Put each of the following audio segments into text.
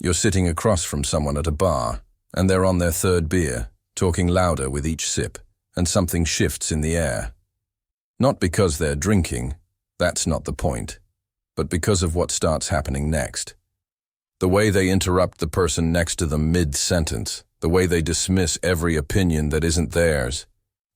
You're sitting across from someone at a bar, and they're on their third beer, talking louder with each sip, and something shifts in the air. Not because they're drinking, that's not the point, but because of what starts happening next. The way they interrupt the person next to them mid-sentence, the way they dismiss every opinion that isn't theirs,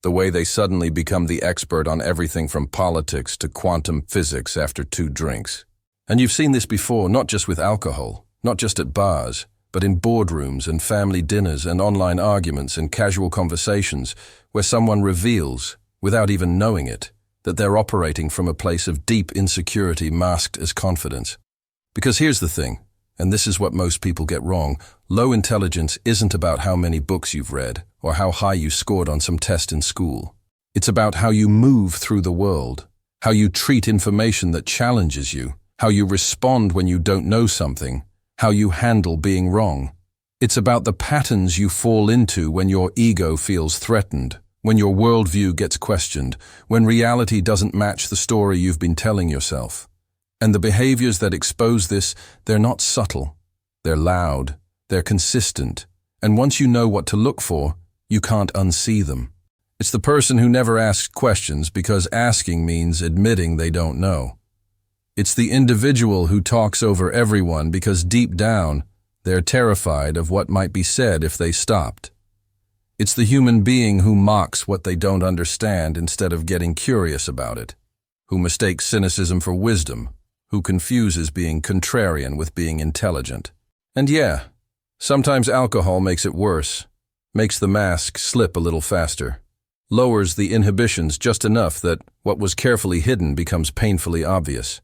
the way they suddenly become the expert on everything from politics to quantum physics after 2 drinks. And you've seen this before, not just with alcohol, not just at bars, but in boardrooms and family dinners and online arguments and casual conversations where someone reveals, without even knowing it, that they're operating from a place of deep insecurity masked as confidence. Because here's the thing, and this is what most people get wrong, low intelligence isn't about how many books you've read or how high you scored on some test in school. It's about how you move through the world, how you treat information that challenges you, how you respond when you don't know something, how you handle being wrong. It's about the patterns you fall into when your ego feels threatened, when your worldview gets questioned, when reality doesn't match the story you've been telling yourself. And the behaviors that expose this, they're not subtle. They're loud, they're consistent, and once you know what to look for, you can't unsee them. It's the person who never asks questions because asking means admitting they don't know. It's the individual who talks over everyone because deep down, they're terrified of what might be said if they stopped. It's the human being who mocks what they don't understand instead of getting curious about it, who mistakes cynicism for wisdom, who confuses being contrarian with being intelligent. And yeah, sometimes alcohol makes it worse, makes the mask slip a little faster, lowers the inhibitions just enough that what was carefully hidden becomes painfully obvious.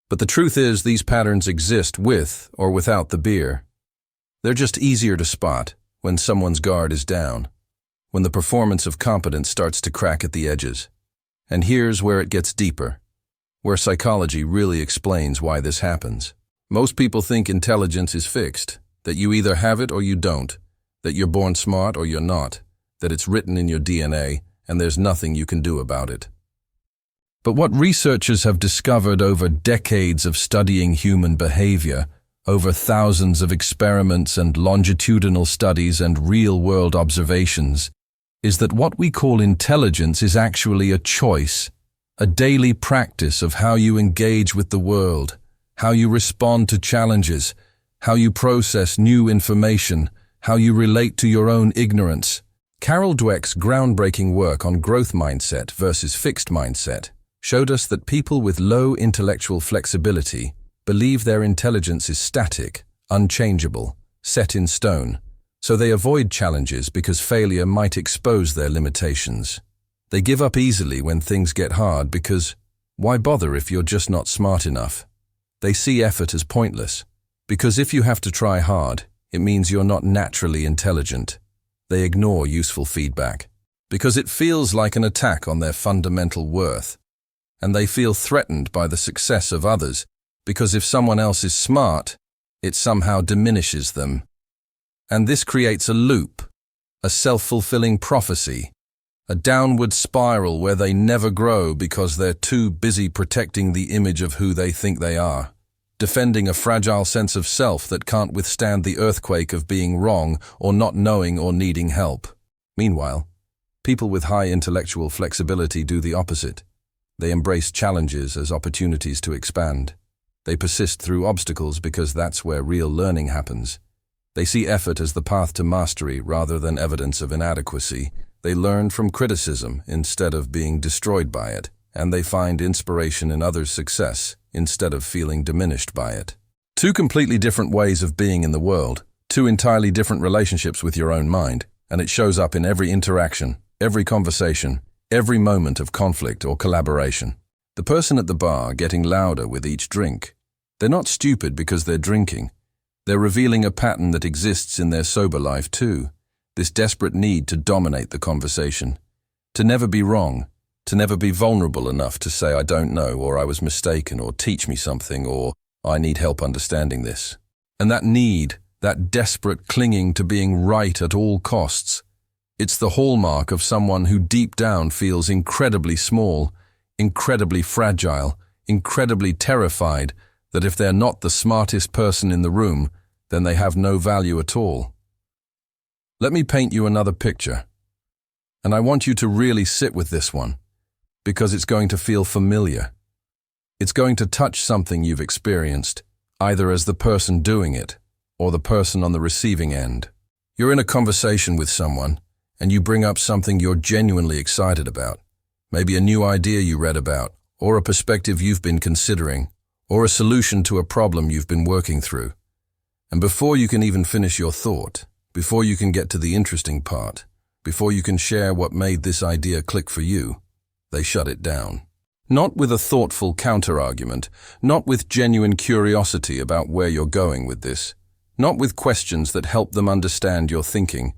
But the truth is these patterns exist with or without the beer. They're just easier to spot when someone's guard is down, when the performance of competence starts to crack at the edges. And here's where it gets deeper, where psychology really explains why this happens. Most people think intelligence is fixed, that you either have it or you don't, that you're born smart or you're not, that it's written in your DNA and there's nothing you can do about it. But what researchers have discovered over decades of studying human behavior, over thousands of experiments and longitudinal studies and real-world observations, is that what we call intelligence is actually a choice, a daily practice of how you engage with the world, how you respond to challenges, how you process new information, how you relate to your own ignorance. Carol Dweck's groundbreaking work on growth mindset versus fixed mindset showed us that people with low intellectual flexibility believe their intelligence is static, unchangeable, set in stone, so they avoid challenges because failure might expose their limitations. They give up easily when things get hard because why bother if you're just not smart enough? They see effort as pointless, because if you have to try hard, it means you're not naturally intelligent. They ignore useful feedback, because it feels like an attack on their fundamental worth. And they feel threatened by the success of others, because if someone else is smart, it somehow diminishes them. And this creates a loop, a self-fulfilling prophecy, a downward spiral where they never grow because they're too busy protecting the image of who they think they are, defending a fragile sense of self that can't withstand the earthquake of being wrong or not knowing or needing help. Meanwhile, people with high intellectual flexibility do the opposite. They embrace challenges as opportunities to expand. They persist through obstacles because that's where real learning happens. They see effort as the path to mastery rather than evidence of inadequacy. They learn from criticism instead of being destroyed by it, and they find inspiration in others' success instead of feeling diminished by it. 2 completely different ways of being in the world, 2 entirely different relationships with your own mind, and it shows up in every interaction, every conversation, every moment of conflict or collaboration. The person at the bar getting louder with each drink, they're not stupid because they're drinking. They're revealing a pattern that exists in their sober life too. This desperate need to dominate the conversation, to never be wrong, to never be vulnerable enough to say I don't know or I was mistaken or teach me something or I need help understanding this. And that need, that desperate clinging to being right at all costs, it's the hallmark of someone who deep down feels incredibly small, incredibly fragile, incredibly terrified that if they're not the smartest person in the room, then they have no value at all. Let me paint you another picture. And I want you to really sit with this one, because it's going to feel familiar. It's going to touch something you've experienced, either as the person doing it or the person on the receiving end. You're in a conversation with someone, and you bring up something you're genuinely excited about. Maybe a new idea you read about, or a perspective you've been considering, or a solution to a problem you've been working through. And before you can even finish your thought, before you can get to the interesting part, before you can share what made this idea click for you, they shut it down. Not with a thoughtful counter-argument, not with genuine curiosity about where you're going with this, not with questions that help them understand your thinking,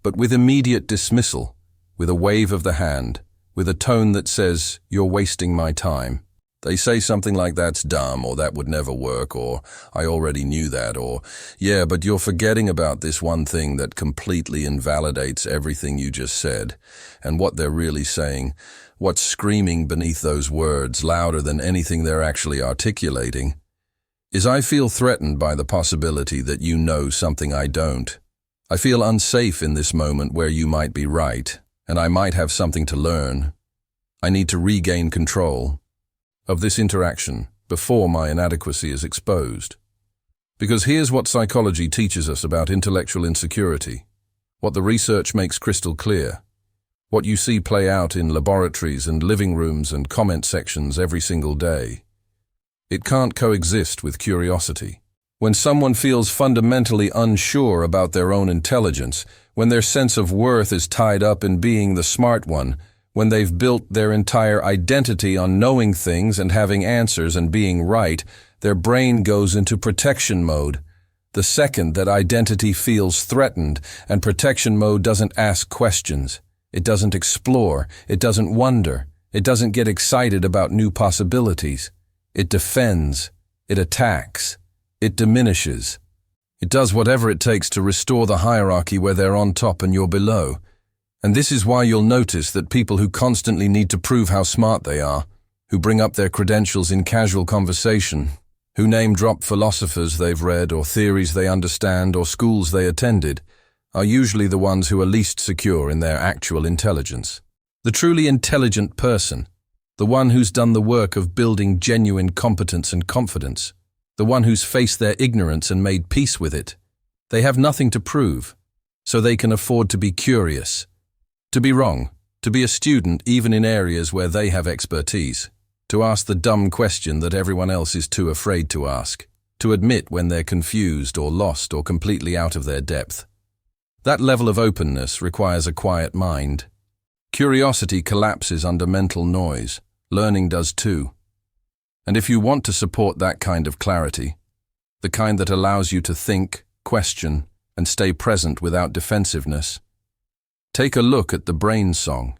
but with immediate dismissal, with a wave of the hand, with a tone that says, "You're wasting my time." They say something like, "That's dumb," or "That would never work," or "I already knew that," or "Yeah, but you're forgetting about this one thing that completely invalidates everything you just said." And what they're really saying, what's screaming beneath those words, louder than anything they're actually articulating, is, "I feel threatened by the possibility that you know something I don't. I feel unsafe in this moment where you might be right, and I might have something to learn. I need to regain control of this interaction before my inadequacy is exposed." Because here's what psychology teaches us about intellectual insecurity, what the research makes crystal clear, what you see play out in laboratories and living rooms and comment sections every single day. It can't coexist with curiosity. When someone feels fundamentally unsure about their own intelligence, when their sense of worth is tied up in being the smart one, when they've built their entire identity on knowing things and having answers and being right, their brain goes into protection mode. The second that identity feels threatened, and protection mode doesn't ask questions, it doesn't explore, it doesn't wonder, it doesn't get excited about new possibilities. It defends, it attacks, it diminishes. It does whatever it takes to restore the hierarchy where they're on top and you're below. And this is why you'll notice that people who constantly need to prove how smart they are, who bring up their credentials in casual conversation, who name-drop philosophers they've read or theories they understand or schools they attended, are usually the ones who are least secure in their actual intelligence. The truly intelligent person, the one who's done the work of building genuine competence and confidence, the one who's faced their ignorance and made peace with it, they have nothing to prove, so they can afford to be curious, to be wrong, to be a student even in areas where they have expertise, to ask the dumb question that everyone else is too afraid to ask, to admit when they're confused or lost or completely out of their depth. That level of openness requires a quiet mind. Curiosity collapses under mental noise. Learning does too. And if you want to support that kind of clarity, the kind that allows you to think, question, and stay present without defensiveness, take a look at the Brain Song.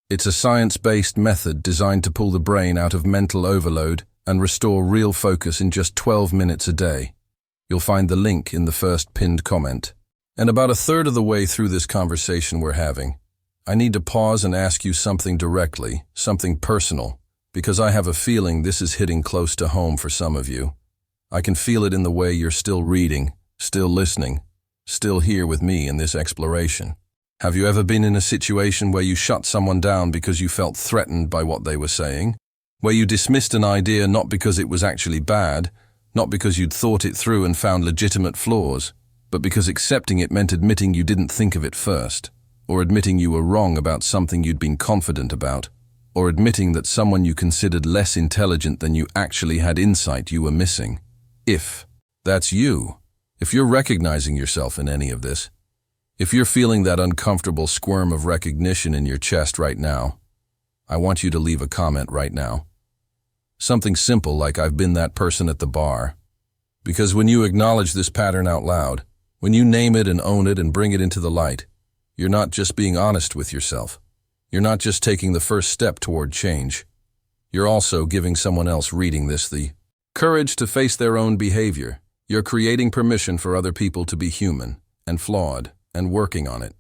It's a science-based method designed to pull the brain out of mental overload and restore real focus in just 12 minutes a day. You'll find the link in the first pinned comment. And about a third of the way through this conversation we're having, I need to pause and ask you something directly, something personal, because I have a feeling this is hitting close to home for some of you. I can feel it in the way you're still reading, still listening, still here with me in this exploration. Have you ever been in a situation where you shut someone down because you felt threatened by what they were saying? Where you dismissed an idea not because it was actually bad, not because you'd thought it through and found legitimate flaws, but because accepting it meant admitting you didn't think of it first, or admitting you were wrong about something you'd been confident about, or admitting that someone you considered less intelligent than you actually had insight you were missing. If that's you, if you're recognizing yourself in any of this, if you're feeling that uncomfortable squirm of recognition in your chest right now, I want you to leave a comment right now. Something simple like "I've been that person at the bar." Because when you acknowledge this pattern out loud, when you name it and own it and bring it into the light, you're not just being honest with yourself. You're not just taking the first step toward change. You're also giving someone else reading this the courage to face their own behavior. You're creating permission for other people to be human and flawed and working on it.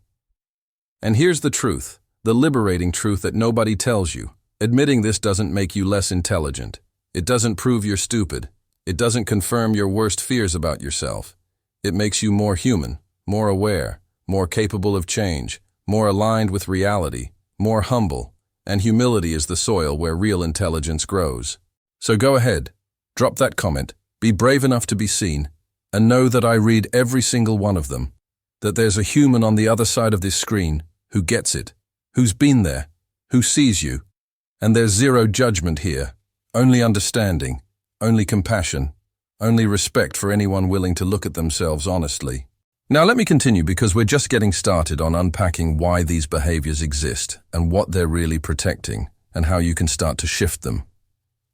And here's the truth, the liberating truth that nobody tells you. Admitting this doesn't make you less intelligent. It doesn't prove you're stupid. It doesn't confirm your worst fears about yourself. It makes you more human, more aware, more capable of change, more aligned with reality, more humble, and humility is the soil where real intelligence grows. So go ahead, drop that comment, be brave enough to be seen, and know that I read every single one of them, that there's a human on the other side of this screen who gets it, who's been there, who sees you, and there's zero judgment here, only understanding, only compassion, only respect for anyone willing to look at themselves honestly. Now let me continue because we're just getting started on unpacking why these behaviors exist and what they're really protecting and how you can start to shift them.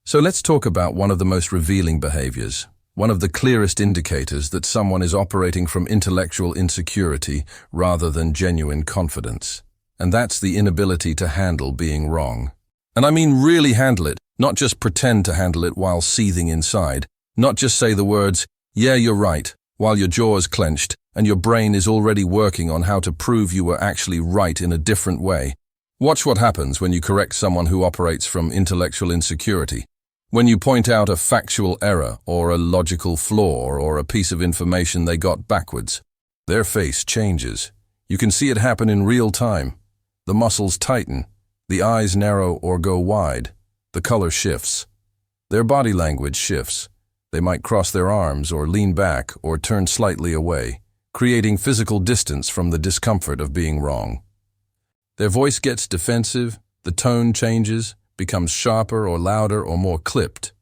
So let's talk about one of the most revealing behaviors, one of the clearest indicators that someone is operating from intellectual insecurity rather than genuine confidence. And that's the inability to handle being wrong. And I mean really handle it, not just pretend to handle it while seething inside, not just say the words, "Yeah, you're right," while your jaw is clenched and your brain is already working on how to prove you were actually right in a different way. Watch what happens when you correct someone who operates from intellectual insecurity. When you point out a factual error or a logical flaw or a piece of information they got backwards, their face changes. You can see it happen in real time. The muscles tighten, the eyes narrow or go wide, the color shifts. Their body language shifts. They might cross their arms or lean back or turn slightly away, creating physical distance from the discomfort of being wrong. Their voice gets defensive, the tone changes, becomes sharper or louder or more clipped.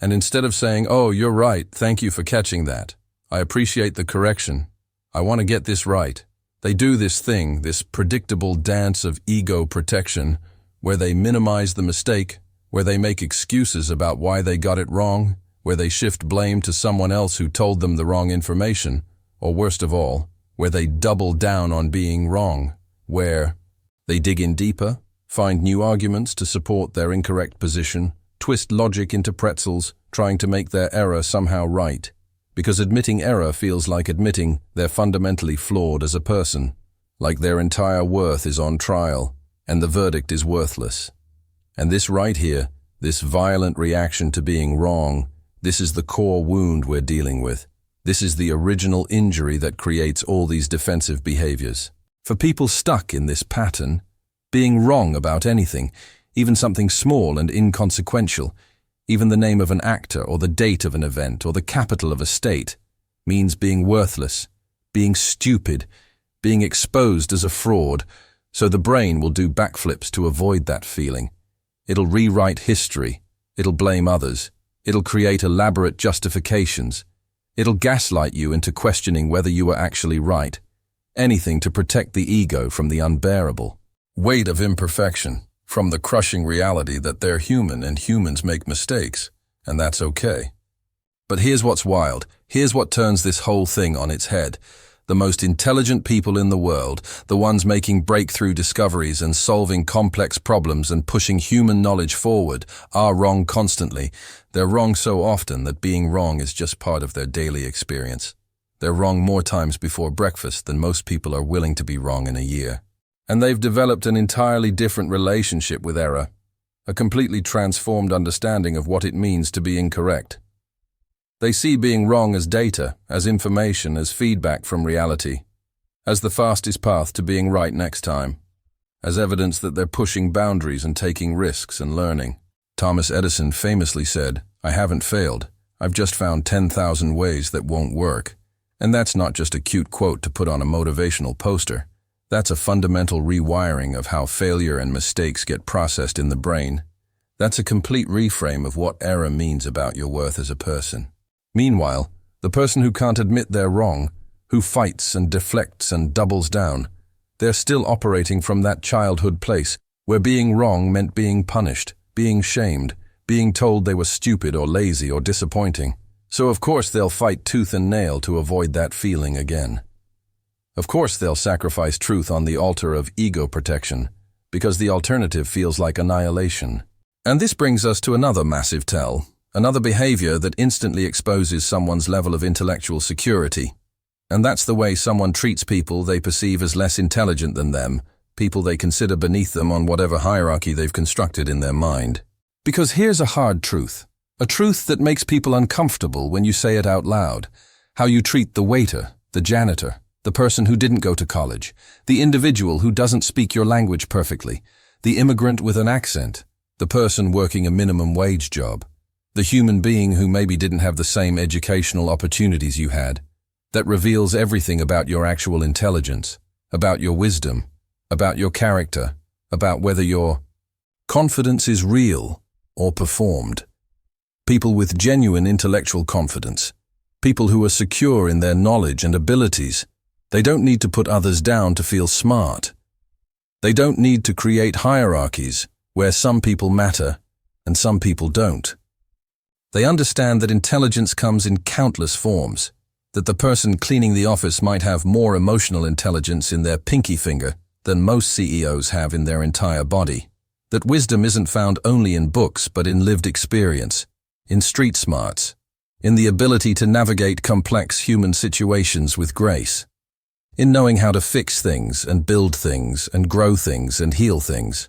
And instead of saying, "Oh, you're right, thank you for catching that. I appreciate the correction. I want to get this right," they do this thing, this predictable dance of ego protection, where they minimize the mistake, where they make excuses about why they got it wrong, where they shift blame to someone else who told them the wrong information, or worst of all, where they double down on being wrong, where they dig in deeper, find new arguments to support their incorrect position, twist logic into pretzels, trying to make their error somehow right, because admitting error feels like admitting they're fundamentally flawed as a person, like their entire worth is on trial, and the verdict is worthless. And this right here, this violent reaction to being wrong, this is the core wound we're dealing with. This is the original injury that creates all these defensive behaviors. For people stuck in this pattern, being wrong about anything, even something small and inconsequential, even the name of an actor or the date of an event or the capital of a state, means being worthless, being stupid, being exposed as a fraud, so the brain will do backflips to avoid that feeling. It'll rewrite history, it'll blame others, it'll create elaborate justifications, it'll gaslight you into questioning whether you were actually right, anything to protect the ego from the unbearable weight of imperfection, from the crushing reality that they're human and humans make mistakes, and that's okay. But here's what's wild, here's what turns this whole thing on its head. The most intelligent people in the world, the ones making breakthrough discoveries and solving complex problems and pushing human knowledge forward, are wrong constantly. They're wrong so often that being wrong is just part of their daily experience. They're wrong more times before breakfast than most people are willing to be wrong in a year. And they've developed an entirely different relationship with error, a completely transformed understanding of what it means to be incorrect. They see being wrong as data, as information, as feedback from reality, as the fastest path to being right next time, as evidence that they're pushing boundaries and taking risks and learning. Thomas Edison famously said, "I haven't failed. I've just found 10,000 ways that won't work." And that's not just a cute quote to put on a motivational poster. That's a fundamental rewiring of how failure and mistakes get processed in the brain. That's a complete reframe of what error means about your worth as a person. Meanwhile, the person who can't admit they're wrong, who fights and deflects and doubles down, they're still operating from that childhood place where being wrong meant being punished, being shamed, being told they were stupid or lazy or disappointing. So of course they'll fight tooth and nail to avoid that feeling again. Of course they'll sacrifice truth on the altar of ego protection, because the alternative feels like annihilation. And this brings us to another massive tell, another behavior that instantly exposes someone's level of intellectual security. And that's the way someone treats people they perceive as less intelligent than them, people they consider beneath them on whatever hierarchy they've constructed in their mind. Because here's a hard truth, a truth that makes people uncomfortable when you say it out loud. How you treat the waiter, the janitor, the person who didn't go to college, the individual who doesn't speak your language perfectly, the immigrant with an accent, the person working a minimum wage job, the human being who maybe didn't have the same educational opportunities you had. That reveals everything about your actual intelligence, about your wisdom, about your character, about whether your confidence is real or performed. People with genuine intellectual confidence, people who are secure in their knowledge and abilities, they don't need to put others down to feel smart. They don't need to create hierarchies where some people matter and some people don't. They understand that intelligence comes in countless forms, that the person cleaning the office might have more emotional intelligence in their pinky finger than most CEOs have in their entire body, that wisdom isn't found only in books but in lived experience, in street smarts, in the ability to navigate complex human situations with grace, in knowing how to fix things and build things and grow things and heal things.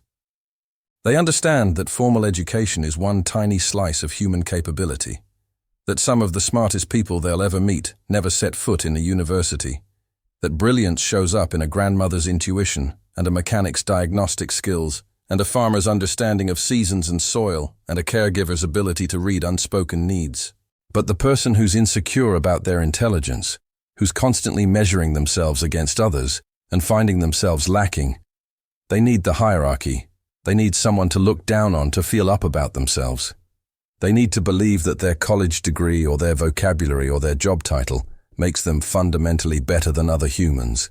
They understand that formal education is one tiny slice of human capability, that some of the smartest people they'll ever meet never set foot in a university, that brilliance shows up in a grandmother's intuition and a mechanic's diagnostic skills and a farmer's understanding of seasons and soil and a caregiver's ability to read unspoken needs. But the person who's insecure about their intelligence, who's constantly measuring themselves against others and finding themselves lacking, they need the hierarchy. They need someone to look down on to feel up about themselves. They need to believe that their college degree or their vocabulary or their job title makes them fundamentally better than other humans.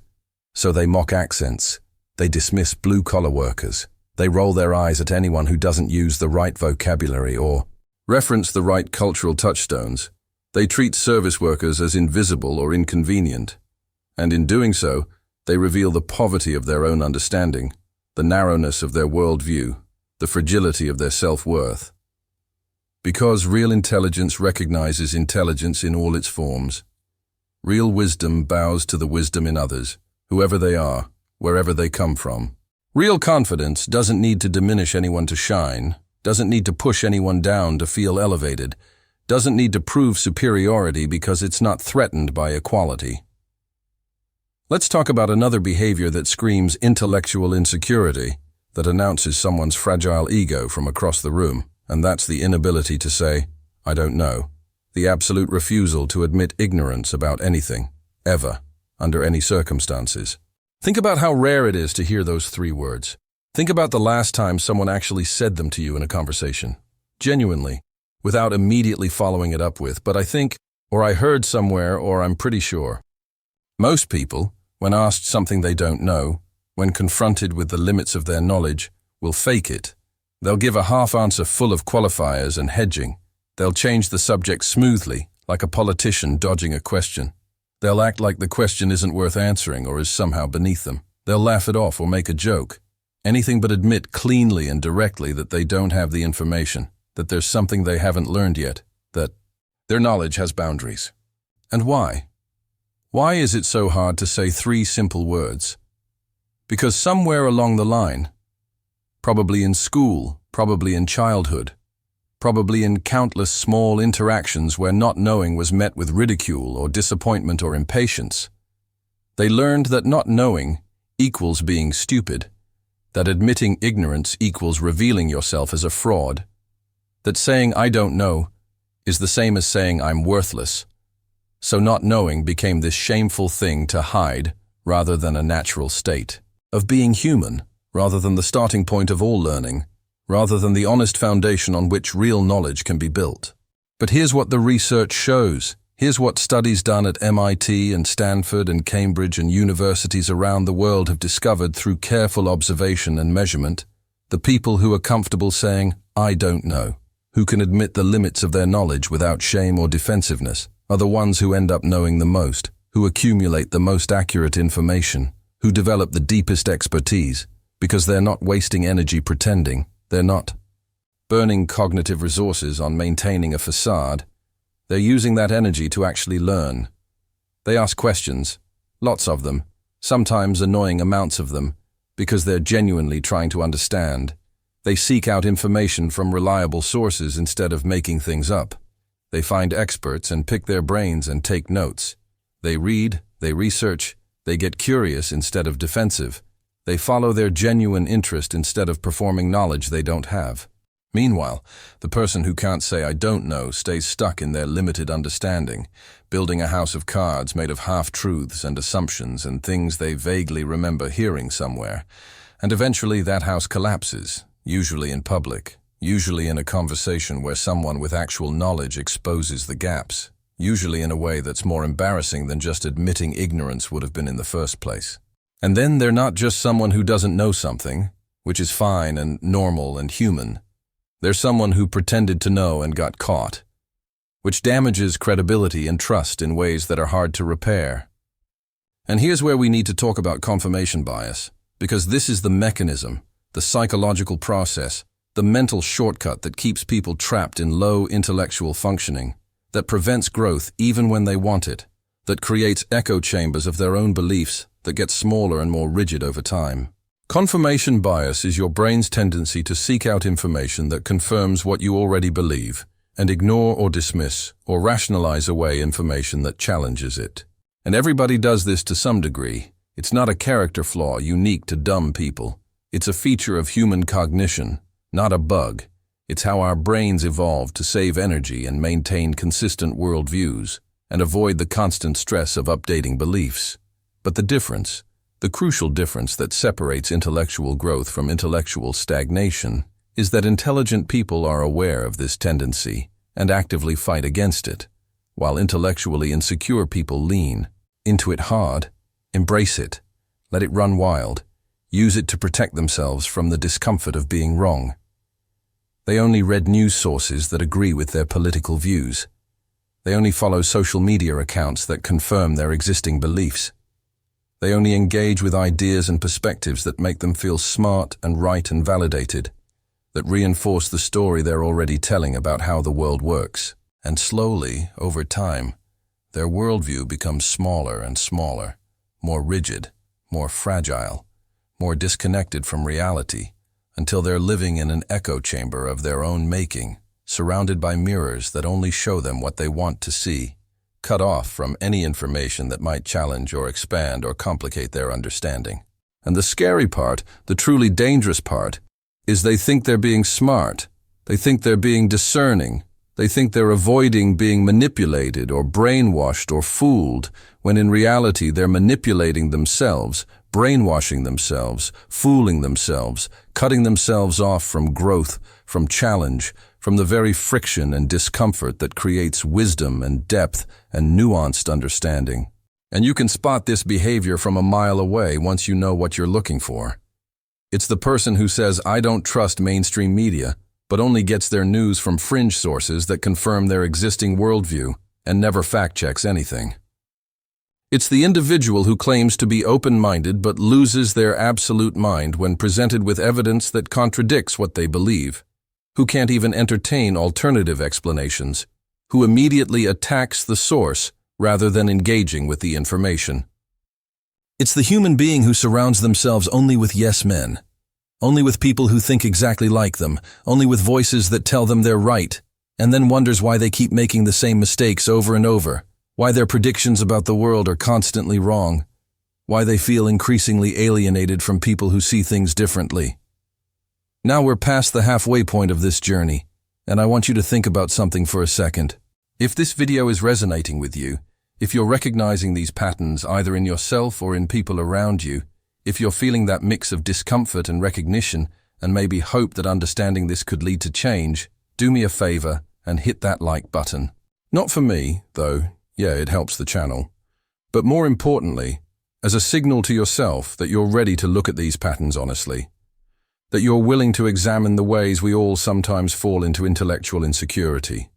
So they mock accents, they dismiss blue-collar workers, they roll their eyes at anyone who doesn't use the right vocabulary or reference the right cultural touchstones. They treat service workers as invisible or inconvenient. And in doing so, they reveal the poverty of their own understanding, the narrowness of their worldview, the fragility of their self-worth. Because real intelligence recognizes intelligence in all its forms. Real wisdom bows to the wisdom in others, whoever they are, wherever they come from. Real confidence doesn't need to diminish anyone to shine, doesn't need to push anyone down to feel elevated, doesn't need to prove superiority because it's not threatened by equality. Let's talk about another behavior that screams intellectual insecurity, that announces someone's fragile ego from across the room. And that's the inability to say, I don't know. The absolute refusal to admit ignorance about anything, ever, under any circumstances. Think about how rare it is to hear those 3 words. Think about the last time someone actually said them to you in a conversation. Genuinely, without immediately following it up with, but I think, or I heard somewhere, or I'm pretty sure. Most people, when asked something they don't know, when confronted with the limits of their knowledge, will fake it. They'll give a half answer full of qualifiers and hedging. They'll change the subject smoothly, like a politician dodging a question. They'll act like the question isn't worth answering or is somehow beneath them. They'll laugh it off or make a joke. Anything but admit cleanly and directly that they don't have the information, that there's something they haven't learned yet, that their knowledge has boundaries. And why? Why is it so hard to say 3 simple words? Because somewhere along the line, probably in school, probably in childhood, probably in countless small interactions where not knowing was met with ridicule or disappointment or impatience, they learned that not knowing equals being stupid, that admitting ignorance equals revealing yourself as a fraud, that saying I don't know is the same as saying I'm worthless. So not knowing became this shameful thing to hide rather than a natural state of being human, rather than the starting point of all learning, rather than the honest foundation on which real knowledge can be built. But here's what the research shows. Here's what studies done at MIT and Stanford and Cambridge and universities around the world have discovered through careful observation and measurement. The people who are comfortable saying, I don't know, who can admit the limits of their knowledge without shame or defensiveness, are the ones who end up knowing the most, who accumulate the most accurate information, who develop the deepest expertise, because they're not wasting energy pretending, they're not burning cognitive resources on maintaining a facade. They're using that energy to actually learn. They ask questions, lots of them, sometimes annoying amounts of them, because they're genuinely trying to understand. They seek out information from reliable sources instead of making things up. They find experts and pick their brains and take notes. They read, they research, they get curious instead of defensive. They follow their genuine interest instead of performing knowledge they don't have. Meanwhile, the person who can't say "I don't know" stays stuck in their limited understanding, building a house of cards made of half-truths and assumptions and things they vaguely remember hearing somewhere. And eventually that house collapses, usually in public, usually in a conversation where someone with actual knowledge exposes the gaps, usually in a way that's more embarrassing than just admitting ignorance would have been in the first place. And then they're not just someone who doesn't know something, which is fine and normal and human. They're someone who pretended to know and got caught, which damages credibility and trust in ways that are hard to repair. And here's where we need to talk about confirmation bias, because this is the mechanism, the psychological process, the mental shortcut that keeps people trapped in low intellectual functioning, that prevents growth even when they want it, that creates echo chambers of their own beliefs that get smaller and more rigid over time. Confirmation bias is your brain's tendency to seek out information that confirms what you already believe and ignore or dismiss or rationalize away information that challenges it. And everybody does this to some degree. It's not a character flaw unique to dumb people. It's a feature of human cognition, not a bug. It's how our brains evolved to save energy and maintain consistent worldviews and avoid the constant stress of updating beliefs. But the crucial difference that separates intellectual growth from intellectual stagnation is that intelligent people are aware of this tendency and actively fight against it, while intellectually insecure people lean into it hard, embrace it, let it run wild, use it to protect themselves from the discomfort of being wrong. They only read news sources that agree with their political views. They only follow social media accounts that confirm their existing beliefs. They only engage with ideas and perspectives that make them feel smart and right and validated, that reinforce the story they're already telling about how the world works. And slowly, over time, their worldview becomes smaller and smaller, more rigid, more fragile, more disconnected from reality, until they're living in an echo chamber of their own making, surrounded by mirrors that only show them what they want to see, cut off from any information that might challenge or expand or complicate their understanding. And the scary part, the truly dangerous part, is they think they're being smart. They think they're being discerning. They think they're avoiding being manipulated or brainwashed or fooled, when in reality they're manipulating themselves, brainwashing themselves, fooling themselves, cutting themselves off from growth, from challenge, from the very friction and discomfort that creates wisdom and depth and nuanced understanding. And you can spot this behavior from a mile away once you know what you're looking for. It's the person who says, "I don't trust mainstream media," but only gets their news from fringe sources that confirm their existing worldview and never fact-checks anything. It's the individual who claims to be open-minded but loses their absolute mind when presented with evidence that contradicts what they believe, who can't even entertain alternative explanations, who immediately attacks the source rather than engaging with the information. It's the human being who surrounds themselves only with yes men, only with people who think exactly like them, only with voices that tell them they're right, and then wonders why they keep making the same mistakes over and over, why their predictions about the world are constantly wrong, why they feel increasingly alienated from people who see things differently. Now we're past the halfway point of this journey, and I want you to think about something for a second. If this video is resonating with you, if you're recognizing these patterns either in yourself or in people around you, if you're feeling that mix of discomfort and recognition, and maybe hope that understanding this could lead to change, do me a favor and hit that like button. Not for me, though, yeah, it helps the channel, but more importantly, as a signal to yourself that you're ready to look at these patterns honestly, that you're willing to examine the ways we all sometimes fall into intellectual insecurity,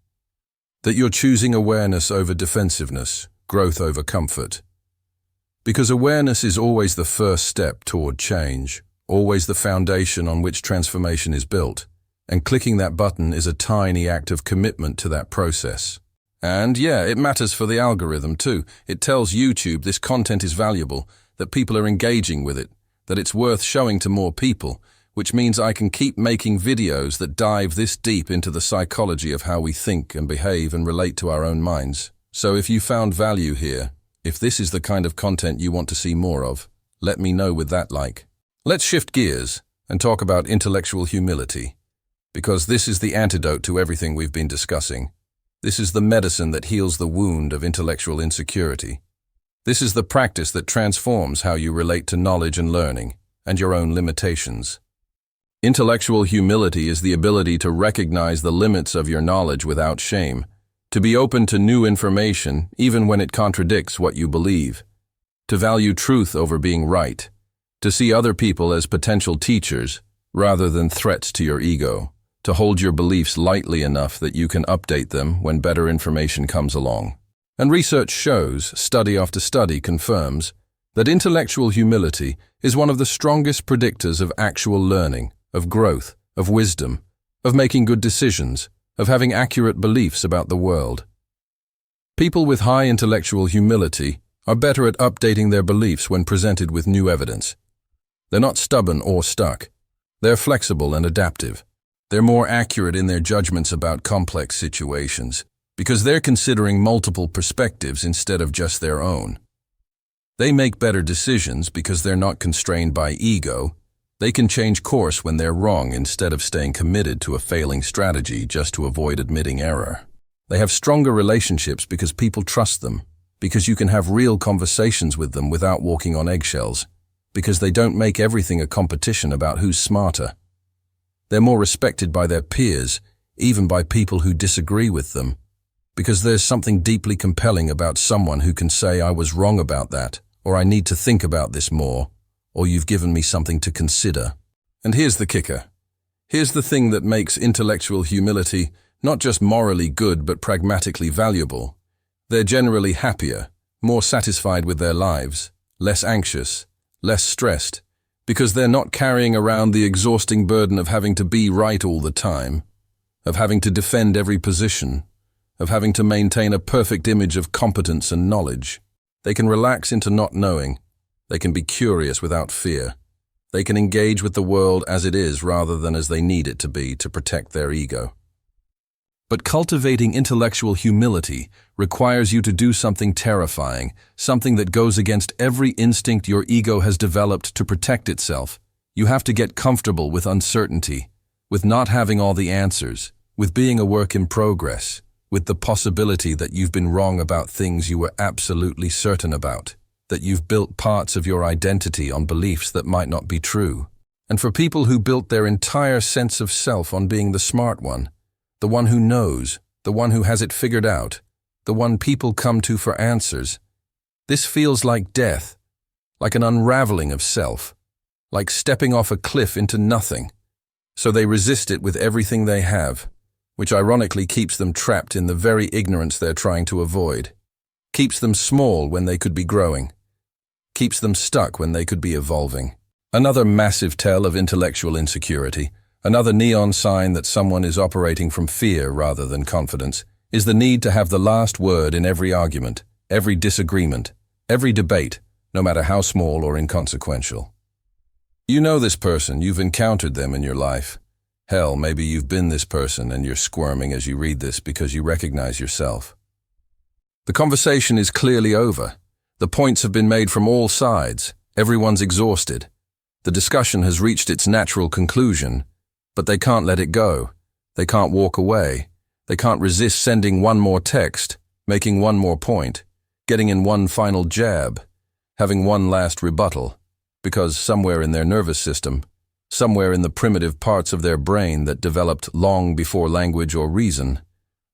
that you're choosing awareness over defensiveness, growth over comfort. Because awareness is always the first step toward change, always the foundation on which transformation is built, and clicking that button is a tiny act of commitment to that process. And yeah, it matters for the algorithm too. It tells YouTube this content is valuable, that people are engaging with it, that it's worth showing to more people, which means I can keep making videos that dive this deep into the psychology of how we think and behave and relate to our own minds. So if you found value here, If this is the kind of content you want to see more of, let me know with that like. Let's shift gears and talk about intellectual humility, because this is the antidote to everything we've been discussing. This is the medicine that heals the wound of intellectual insecurity. This is the practice that transforms how you relate to knowledge and learning, and your own limitations. Intellectual humility is the ability to recognize the limits of your knowledge without shame, to be open to new information even when it contradicts what you believe, to value truth over being right, to see other people as potential teachers rather than threats to your ego, to hold your beliefs lightly enough that you can update them when better information comes along. And research shows, study after study confirms, that intellectual humility is one of the strongest predictors of actual learning, of growth, of wisdom, of making good decisions, of having accurate beliefs about the world. People with high intellectual humility are better at updating their beliefs when presented with new evidence. They're not stubborn or stuck. They're flexible and adaptive. They're more accurate in their judgments about complex situations, because they're considering multiple perspectives instead of just their own. They make better decisions because they're not constrained by ego. They can change course when they're wrong instead of staying committed to a failing strategy just to avoid admitting error. They have stronger relationships because people trust them, because you can have real conversations with them without walking on eggshells, because they don't make everything a competition about who's smarter. They're more respected by their peers, even by people who disagree with them, because there's something deeply compelling about someone who can say, "I was wrong about that," or "I need to think about this more," or "You've given me something to consider." And here's the kicker. Here's the thing that makes intellectual humility not just morally good but pragmatically valuable. They're generally happier, more satisfied with their lives, less anxious, less stressed, because they're not carrying around the exhausting burden of having to be right all the time, of having to defend every position, of having to maintain a perfect image of competence and knowledge. They can relax into not knowing. They can be curious without fear. They can engage with the world as it is rather than as they need it to be to protect their ego. But cultivating intellectual humility requires you to do something terrifying, something that goes against every instinct your ego has developed to protect itself. You have to get comfortable with uncertainty, with not having all the answers, with being a work in progress, with the possibility that you've been wrong about things you were absolutely certain about, that you've built parts of your identity on beliefs that might not be true. And for people who built their entire sense of self on being the smart one, the one who knows, the one who has it figured out, the one people come to for answers, this feels like death, like an unraveling of self, like stepping off a cliff into nothing. So they resist it with everything they have, which ironically keeps them trapped in the very ignorance they're trying to avoid, keeps them small when they could be growing, keeps them stuck when they could be evolving. Another massive tell of intellectual insecurity, another neon sign that someone is operating from fear rather than confidence, is the need to have the last word in every argument, every disagreement, every debate, no matter how small or inconsequential. You know this person, you've encountered them in your life. Hell, maybe you've been this person and you're squirming as you read this because you recognize yourself. The conversation is clearly over. The points have been made from all sides. Everyone's exhausted. The discussion has reached its natural conclusion, but they can't let it go. They can't walk away. They can't resist sending one more text, making one more point, getting in one final jab, having one last rebuttal, because somewhere in their nervous system, somewhere in the primitive parts of their brain that developed long before language or reason,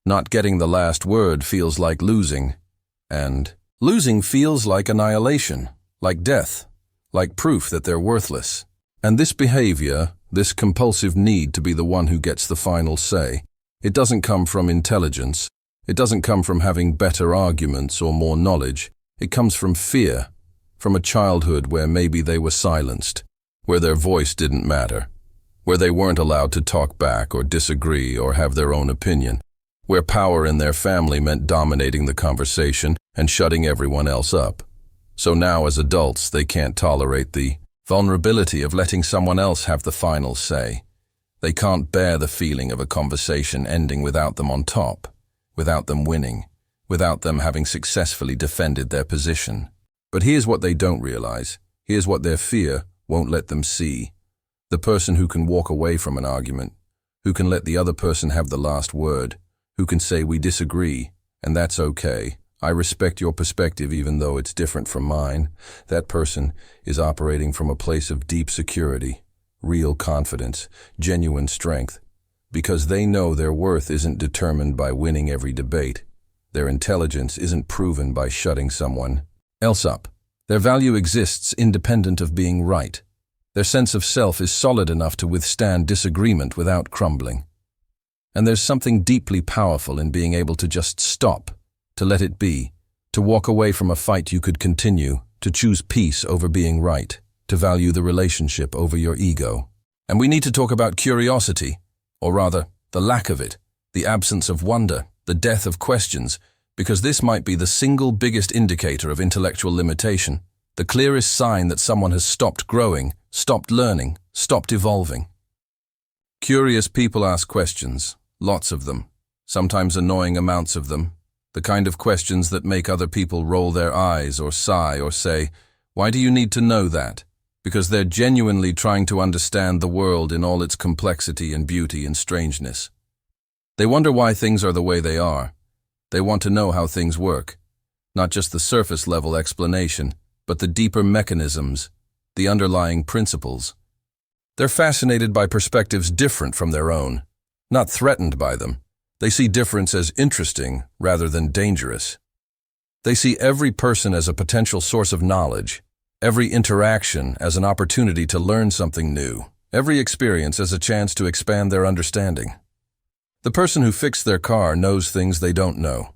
not getting the last word feels like losing, and losing feels like annihilation, like death, like proof that they're worthless. And this behavior, this compulsive need to be the one who gets the final say, it doesn't come from intelligence. It doesn't come from having better arguments or more knowledge. It comes from fear, from a childhood where maybe they were silenced, where their voice didn't matter, where they weren't allowed to talk back or disagree or have their own opinion, where power in their family meant dominating the conversation and shutting everyone else up. So now as adults, they can't tolerate the vulnerability of letting someone else have the final say. They can't bear the feeling of a conversation ending without them on top, without them winning, without them having successfully defended their position. But here's what they don't realize. Here's what their fear won't let them see. The person who can walk away from an argument, who can let the other person have the last word, who can say we disagree, and that's okay. I respect your perspective even though it's different from mine. That person is operating from a place of deep security, real confidence, genuine strength, because they know their worth isn't determined by winning every debate. Their intelligence isn't proven by shutting someone else up. Their value exists independent of being right. Their sense of self is solid enough to withstand disagreement without crumbling. And there's something deeply powerful in being able to just stop, to let it be, to walk away from a fight you could continue, to choose peace over being right, to value the relationship over your ego. And we need to talk about curiosity, or rather, the lack of it, the absence of wonder, the death of questions, because this might be the single biggest indicator of intellectual limitation, the clearest sign that someone has stopped growing, stopped learning, stopped evolving. Curious people ask questions, lots of them, sometimes annoying amounts of them, the kind of questions that make other people roll their eyes or sigh or say, "Why do you need to know that?" Because they're genuinely trying to understand the world in all its complexity and beauty and strangeness. They wonder why things are the way they are. They want to know how things work, not just the surface-level explanation, but the deeper mechanisms, the underlying principles. They're fascinated by perspectives different from their own, not threatened by them. They see difference as interesting rather than dangerous. They see every person as a potential source of knowledge, every interaction as an opportunity to learn something new, every experience as a chance to expand their understanding. The person who fixed their car knows things they don't know.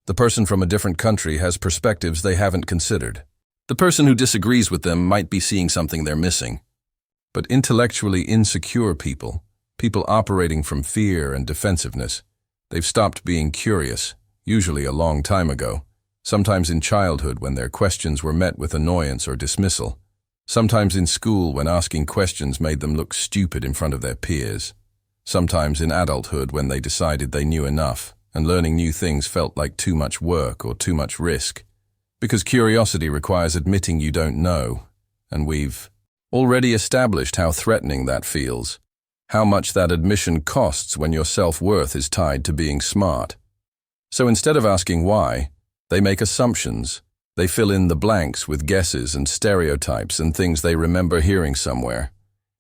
The person from a different country has perspectives they haven't considered. The person who disagrees with them might be seeing something they're missing. But intellectually insecure people operating from fear and defensiveness, they've stopped being curious, usually a long time ago, sometimes in childhood when their questions were met with annoyance or dismissal, sometimes in school when asking questions made them look stupid in front of their peers, sometimes in adulthood when they decided they knew enough and learning new things felt like too much work or too much risk. Because curiosity requires admitting you don't know, and we've already established how threatening that feels, how much that admission costs when your self-worth is tied to being smart. So instead of asking why, they make assumptions. They fill in the blanks with guesses and stereotypes and things they remember hearing somewhere.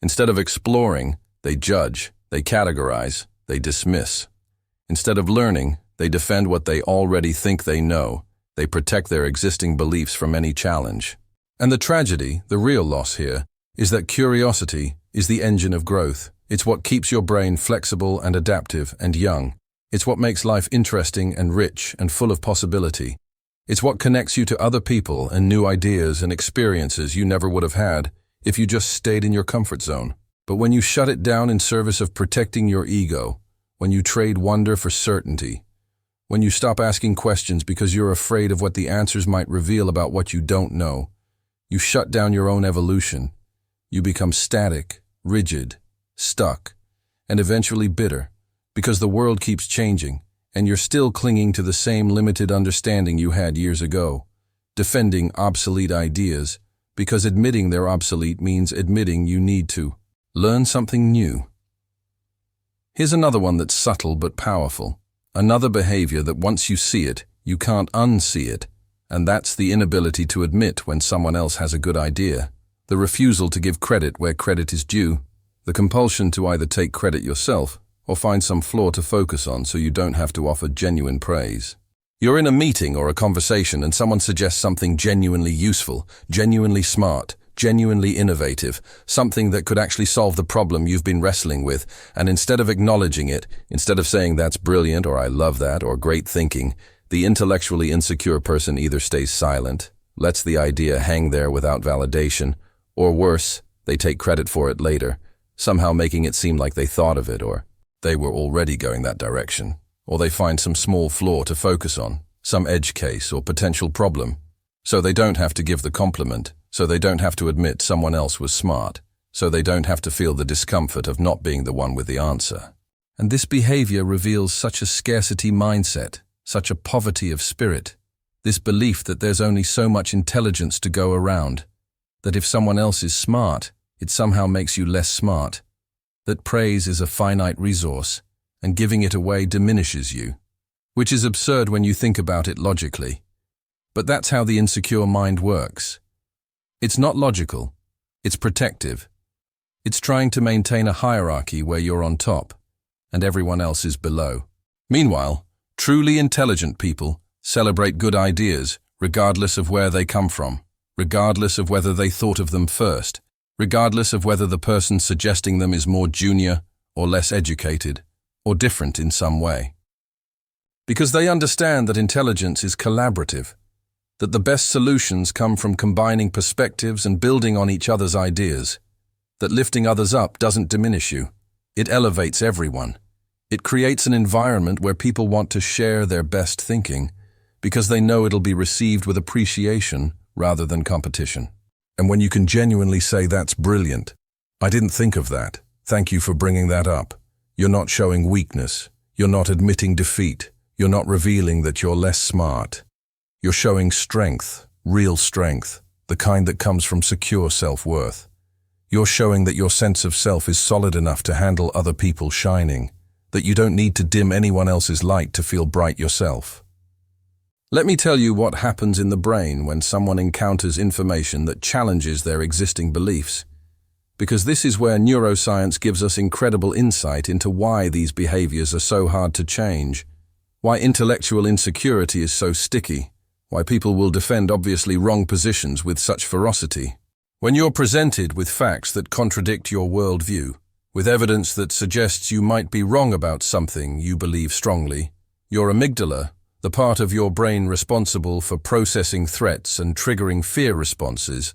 Instead of exploring, they judge, they categorize, they dismiss. Instead of learning, they defend what they already think they know. They protect their existing beliefs from any challenge. And the tragedy, the real loss here, is that curiosity is the engine of growth. It's what keeps your brain flexible and adaptive and young. It's what makes life interesting and rich and full of possibility. It's what connects you to other people and new ideas and experiences you never would have had if you just stayed in your comfort zone. But when you shut it down in service of protecting your ego, when you trade wonder for certainty, when you stop asking questions because you're afraid of what the answers might reveal about what you don't know, you shut down your own evolution. You become static, rigid, stuck, and eventually bitter, because the world keeps changing, and you're still clinging to the same limited understanding you had years ago, defending obsolete ideas, because admitting they're obsolete means admitting you need to learn something new. Here's another one that's subtle but powerful, another behavior that once you see it, you can't unsee it, and that's the inability to admit when someone else has a good idea, the refusal to give credit where credit is due, the compulsion to either take credit yourself or find some flaw to focus on so you don't have to offer genuine praise. You're in a meeting or a conversation and someone suggests something genuinely useful, genuinely smart, genuinely innovative, something that could actually solve the problem you've been wrestling with, and instead of acknowledging it, instead of saying that's brilliant or I love that or great thinking, the intellectually insecure person either stays silent, lets the idea hang there without validation, or worse, they take credit for it later, somehow making it seem like they thought of it or they were already going that direction, or they find some small flaw to focus on, some edge case or potential problem, so they don't have to give the compliment, so they don't have to admit someone else was smart, so they don't have to feel the discomfort of not being the one with the answer. And this behavior reveals such a scarcity mindset. such a poverty of spirit, this belief that there's only so much intelligence to go around, that if someone else is smart, it somehow makes you less smart, that praise is a finite resource, and giving it away diminishes you, which is absurd when you think about it logically. But that's how the insecure mind works. It's not logical, it's protective. It's trying to maintain a hierarchy where you're on top, and everyone else is below. Meanwhile, truly intelligent people celebrate good ideas regardless of where they come from, regardless of whether they thought of them first, regardless of whether the person suggesting them is more junior or less educated, or different in some way. Because they understand that intelligence is collaborative, that the best solutions come from combining perspectives and building on each other's ideas, that lifting others up doesn't diminish you, it elevates everyone. It creates an environment where people want to share their best thinking because they know it'll be received with appreciation rather than competition. And when you can genuinely say, "That's brilliant. I didn't think of that. Thank you for bringing that up." You're not showing weakness. You're not admitting defeat. You're not revealing that you're less smart. You're showing strength, real strength, the kind that comes from secure self-worth. You're showing that your sense of self is solid enough to handle other people shining, that you don't need to dim anyone else's light to feel bright yourself. Let me tell you what happens in the brain when someone encounters information that challenges their existing beliefs, because this is where neuroscience gives us incredible insight into why these behaviors are so hard to change, why intellectual insecurity is so sticky, why people will defend obviously wrong positions with such ferocity. When you're presented with facts that contradict your worldview, with evidence that suggests you might be wrong about something you believe strongly, your amygdala, the part of your brain responsible for processing threats and triggering fear responses,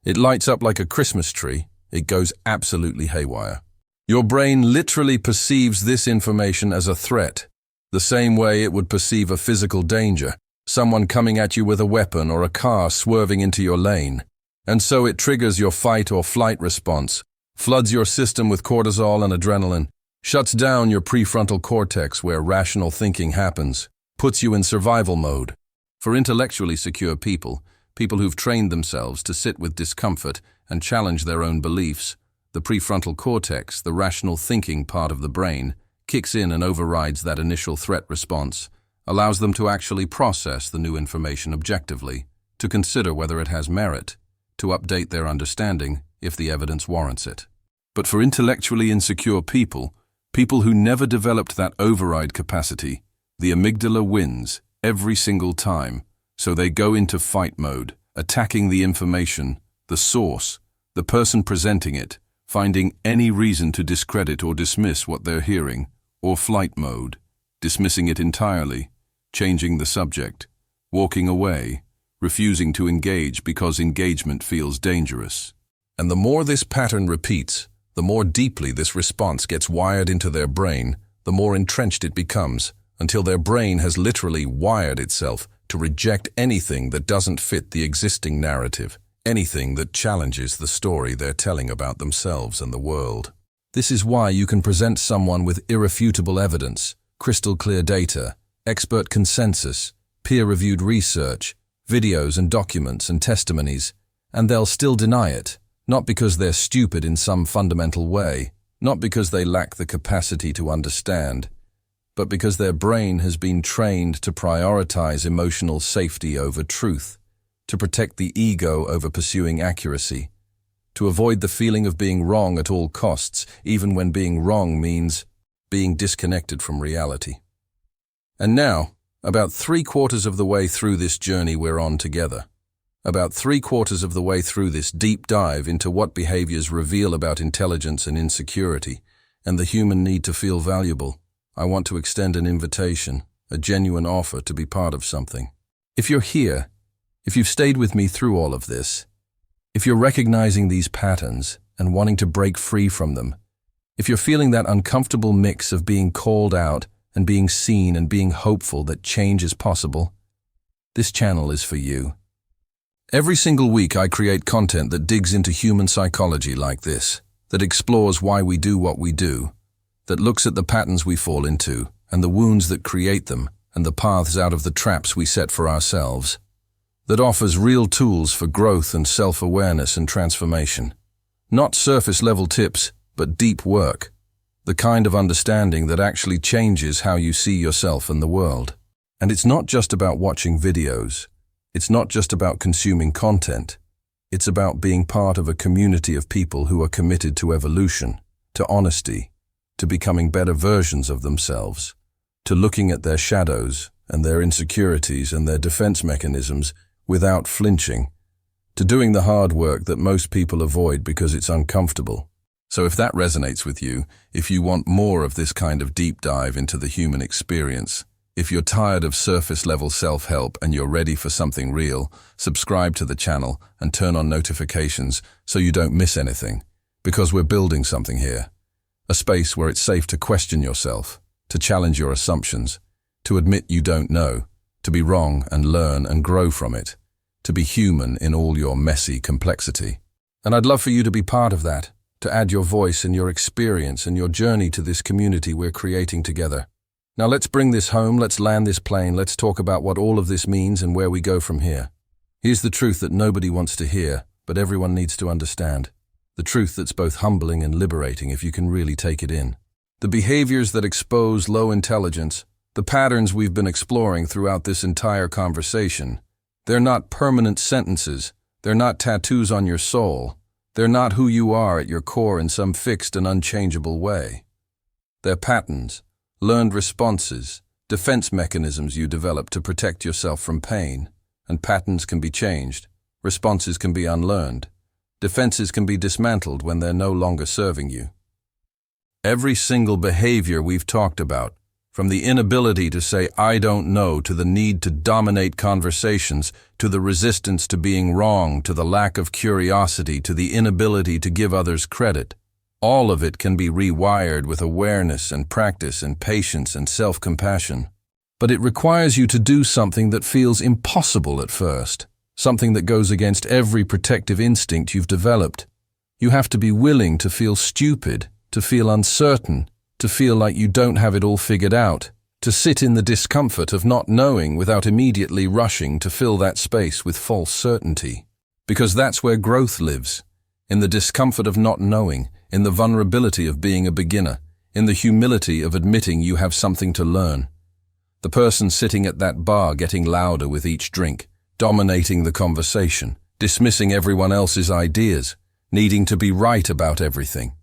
it lights up like a Christmas tree. It goes absolutely haywire. Your brain literally perceives this information as a threat, the same way it would perceive a physical danger, someone coming at you with a weapon or a car swerving into your lane. And so it triggers your fight or flight response, floods your system with cortisol and adrenaline, shuts down your prefrontal cortex where rational thinking happens, puts you in survival mode. For intellectually secure people, people who've trained themselves to sit with discomfort and challenge their own beliefs, the prefrontal cortex, the rational thinking part of the brain, kicks in and overrides that initial threat response, allows them to actually process the new information objectively, to consider whether it has merit, to update their understanding if the evidence warrants it. But for intellectually insecure people, people who never developed that override capacity, the amygdala wins every single time, so they go into fight mode, attacking the information, the source, the person presenting it, finding any reason to discredit or dismiss what they're hearing, or flight mode, dismissing it entirely, changing the subject, walking away, refusing to engage because engagement feels dangerous. And the more this pattern repeats, the more deeply this response gets wired into their brain, the more entrenched it becomes, until their brain has literally wired itself to reject anything that doesn't fit the existing narrative, anything that challenges the story they're telling about themselves and the world. This is why you can present someone with irrefutable evidence, crystal clear data, expert consensus, peer-reviewed research, videos and documents and testimonies, and they'll still deny it, not because they're stupid in some fundamental way, not because they lack the capacity to understand, but because their brain has been trained to prioritize emotional safety over truth, to protect the ego over pursuing accuracy, to avoid the feeling of being wrong at all costs, even when being wrong means being disconnected from reality. And now, about 3/4 of the way through this journey we're on together, about 3/4 of the way through this deep dive into what behaviors reveal about intelligence and insecurity, and the human need to feel valuable, I want to extend an invitation, a genuine offer to be part of something. If you're here, if you've stayed with me through all of this, if you're recognizing these patterns and wanting to break free from them, if you're feeling that uncomfortable mix of being called out and being seen and being hopeful that change is possible, this channel is for you. Every single week I create content that digs into human psychology like this, that explores why we do what we do, that looks at the patterns we fall into and the wounds that create them, and the paths out of the traps we set for ourselves, that offers real tools for growth and self-awareness and transformation. Not surface-level tips, but deep work, the kind of understanding that actually changes how you see yourself and the world. And it's not just about watching videos. It's not just about consuming content. It's about being part of a community of people who are committed to evolution, to honesty, to becoming better versions of themselves, to looking at their shadows and their insecurities and their defense mechanisms without flinching, to doing the hard work that most people avoid because it's uncomfortable. So if that resonates with you, if you want more of this kind of deep dive into the human experience, if you're tired of surface-level self-help and you're ready for something real, subscribe to the channel and turn on notifications so you don't miss anything, because we're building something here. A space where it's safe to question yourself, to challenge your assumptions, to admit you don't know, to be wrong and learn and grow from it, to be human in all your messy complexity. And I'd love for you to be part of that, to add your voice and your experience and your journey to this community we're creating together. Now let's bring this home, let's land this plane, let's talk about what all of this means and where we go from here. Here's the truth that nobody wants to hear, but everyone needs to understand. The truth that's both humbling and liberating if you can really take it in. The behaviors that expose low intelligence, the patterns we've been exploring throughout this entire conversation, they're not permanent sentences, they're not tattoos on your soul, they're not who you are at your core in some fixed and unchangeable way. They're patterns, learned responses, defense mechanisms you develop to protect yourself from pain, and patterns can be changed, responses can be unlearned, defenses can be dismantled when they're no longer serving you. Every single behavior we've talked about, from the inability to say "I don't know" to the need to dominate conversations, to the resistance to being wrong, to the lack of curiosity, to the inability to give others credit, all of it can be rewired with awareness and practice and patience and self-compassion. But it requires you to do something that feels impossible at first, something that goes against every protective instinct you've developed. You have to be willing to feel stupid, to feel uncertain, to feel like you don't have it all figured out, to sit in the discomfort of not knowing without immediately rushing to fill that space with false certainty. Because that's where growth lives, in the discomfort of not knowing, in the vulnerability of being a beginner, in the humility of admitting you have something to learn. The person sitting at that bar getting louder with each drink, dominating the conversation, dismissing everyone else's ideas, needing to be right about everything.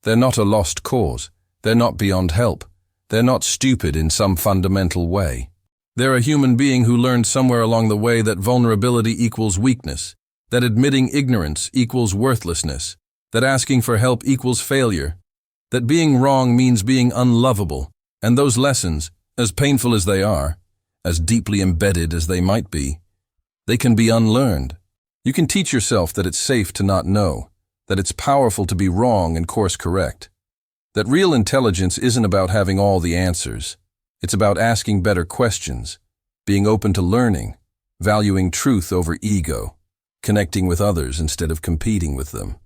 They're not a lost cause. They're not beyond help. They're not stupid in some fundamental way. They're a human being who learned somewhere along the way that vulnerability equals weakness, that admitting ignorance equals worthlessness, that asking for help equals failure, that being wrong means being unlovable, and those lessons, as painful as they are, as deeply embedded as they might be, they can be unlearned. You can teach yourself that it's safe to not know, that it's powerful to be wrong and course correct, that real intelligence isn't about having all the answers. It's about asking better questions, being open to learning, valuing truth over ego, connecting with others instead of competing with them.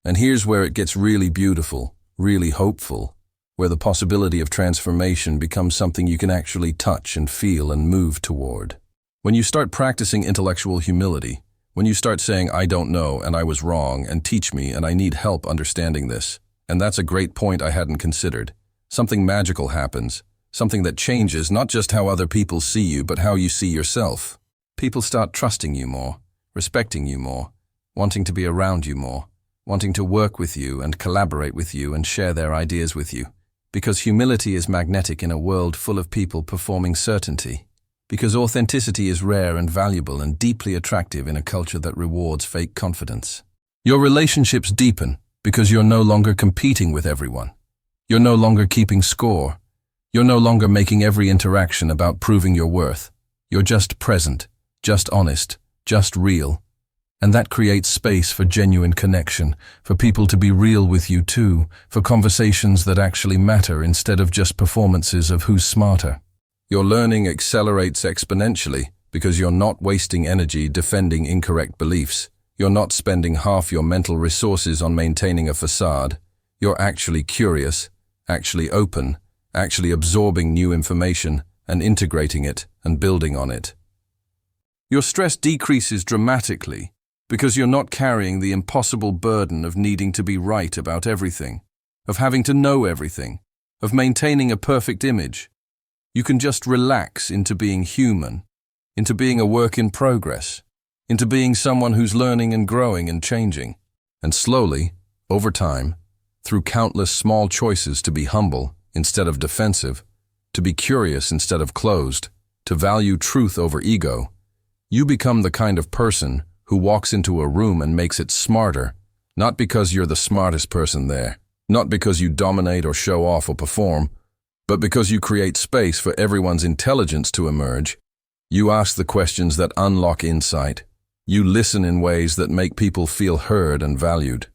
And here's where it gets really beautiful, really hopeful, where the possibility of transformation becomes something you can actually touch and feel and move toward. When you start practicing intellectual humility, when you start saying "I don't know" and "I was wrong" and "teach me" and "I need help understanding this," and that's a great point I hadn't considered, something magical happens, something that changes not just how other people see you, but how you see yourself. People start trusting you more, respecting you more, wanting to be around you more, wanting to work with you and collaborate with you and share their ideas with you. Because humility is magnetic in a world full of people performing certainty. Because authenticity is rare and valuable and deeply attractive in a culture that rewards fake confidence. Your relationships deepen because you're no longer competing with everyone. You're no longer keeping score. You're no longer making every interaction about proving your worth. You're just present, just honest, just real. And that creates space for genuine connection, for people to be real with you too, for conversations that actually matter instead of just performances of who's smarter. Your learning accelerates exponentially because you're not wasting energy defending incorrect beliefs. You're not spending half your mental resources on maintaining a facade. You're actually curious, actually open, actually absorbing new information, and integrating it and building on it. Your stress decreases dramatically because you're not carrying the impossible burden of needing to be right about everything, of having to know everything, of maintaining a perfect image. You can just relax into being human, into being a work in progress, into being someone who's learning and growing and changing. And slowly, over time, through countless small choices to be humble instead of defensive, to be curious instead of closed, to value truth over ego, you become the kind of person who walks into a room and makes it smarter, not because you're the smartest person there, not because you dominate or show off or perform, but because you create space for everyone's intelligence to emerge. You ask the questions that unlock insight. You listen in ways that make people feel heard and valued.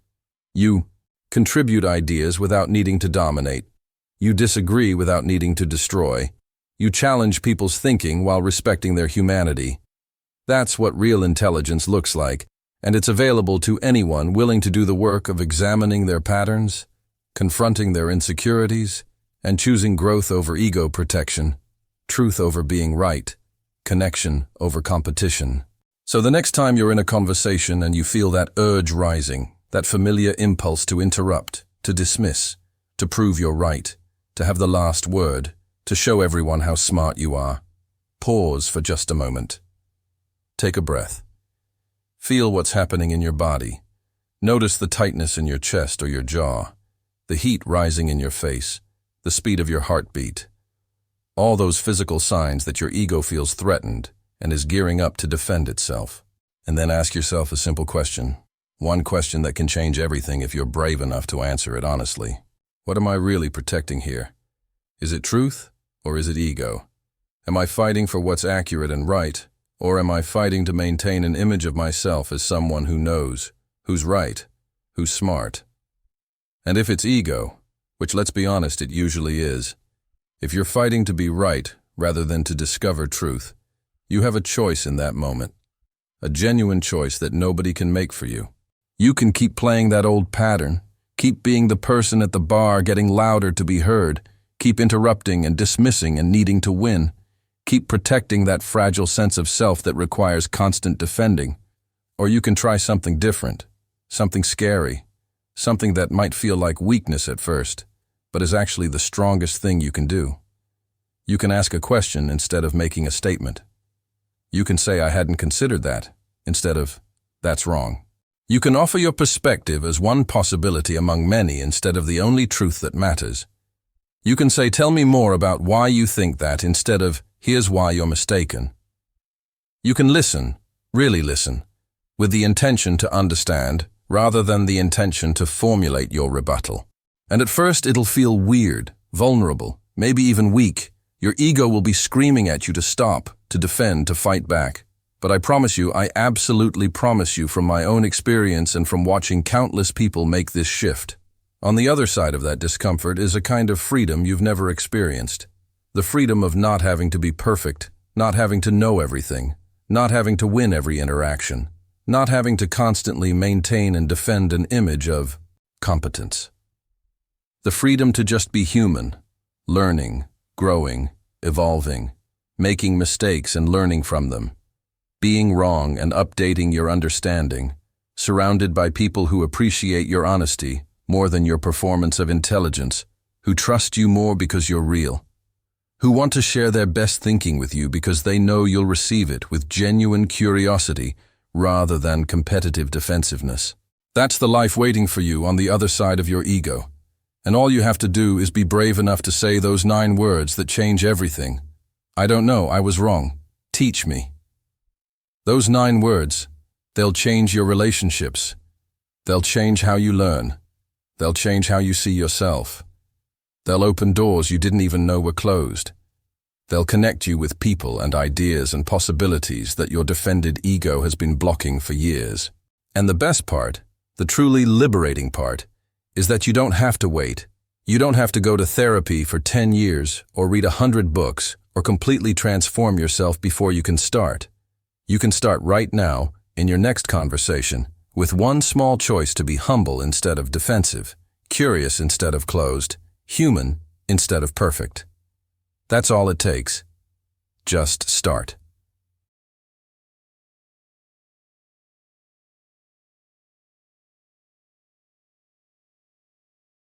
You contribute ideas without needing to dominate. You disagree without needing to destroy. You challenge people's thinking while respecting their humanity. That's what real intelligence looks like, and it's available to anyone willing to do the work of examining their patterns, confronting their insecurities, and choosing growth over ego protection, truth over being right, connection over competition. So the next time you're in a conversation and you feel that urge rising, that familiar impulse to interrupt, to dismiss, to prove you're right, to have the last word, to show everyone how smart you are, pause for just a moment. Take a breath. Feel what's happening in your body. Notice the tightness in your chest or your jaw, the heat rising in your face, the speed of your heartbeat. All those physical signs that your ego feels threatened and is gearing up to defend itself. And then ask yourself a simple question. One question that can change everything if you're brave enough to answer it honestly. What am I really protecting here? Is it truth or is it ego? Am I fighting for what's accurate and right, or am I fighting to maintain an image of myself as someone who knows, who's right, who's smart? And if it's ego, which let's be honest, it usually is, if you're fighting to be right rather than to discover truth, you have a choice in that moment, a genuine choice that nobody can make for you. You can keep playing that old pattern, keep being the person at the bar getting louder to be heard, keep interrupting and dismissing and needing to win, keep protecting that fragile sense of self that requires constant defending. Or you can try something different, something scary, something that might feel like weakness at first, but is actually the strongest thing you can do. You can ask a question instead of making a statement. You can say, "I hadn't considered that," instead of, "That's wrong." You can offer your perspective as one possibility among many instead of the only truth that matters. You can say, "Tell me more about why you think that," instead of, "Here's why you're mistaken." You can listen, really listen, with the intention to understand rather than the intention to formulate your rebuttal. And at first it'll feel weird, vulnerable, maybe even weak. Your ego will be screaming at you to stop, to defend, to fight back. But I promise you, I absolutely promise you from my own experience and from watching countless people make this shift. On the other side of that discomfort is a kind of freedom you've never experienced. The freedom of not having to be perfect, not having to know everything, not having to win every interaction, not having to constantly maintain and defend an image of competence. The freedom to just be human, learning, growing, evolving, making mistakes and learning from them, being wrong and updating your understanding, surrounded by people who appreciate your honesty more than your performance of intelligence, who trust you more because you're real, who want to share their best thinking with you because they know you'll receive it with genuine curiosity rather than competitive defensiveness. That's the life waiting for you on the other side of your ego. And all you have to do is be brave enough to say those 9 words that change everything. I don't know, I was wrong. Teach me. Those 9 words, they'll change your relationships. They'll change how you learn. They'll change how you see yourself. They'll open doors you didn't even know were closed. They'll connect you with people and ideas and possibilities that your defended ego has been blocking for years. And the best part, the truly liberating part, is that you don't have to wait. You don't have to go to therapy for 10 years or read 100 books or completely transform yourself before you can start. You can start right now, in your next conversation, with one small choice to be humble instead of defensive, curious instead of closed, human instead of perfect. That's all it takes. Just start.